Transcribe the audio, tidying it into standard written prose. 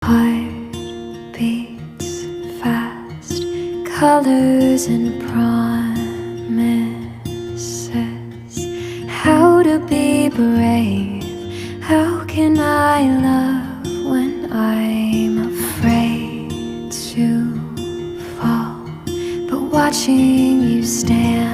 Heart beats fast, colors and promises. How to be brave, how can I love when I'm afraid to fall? But watching you stand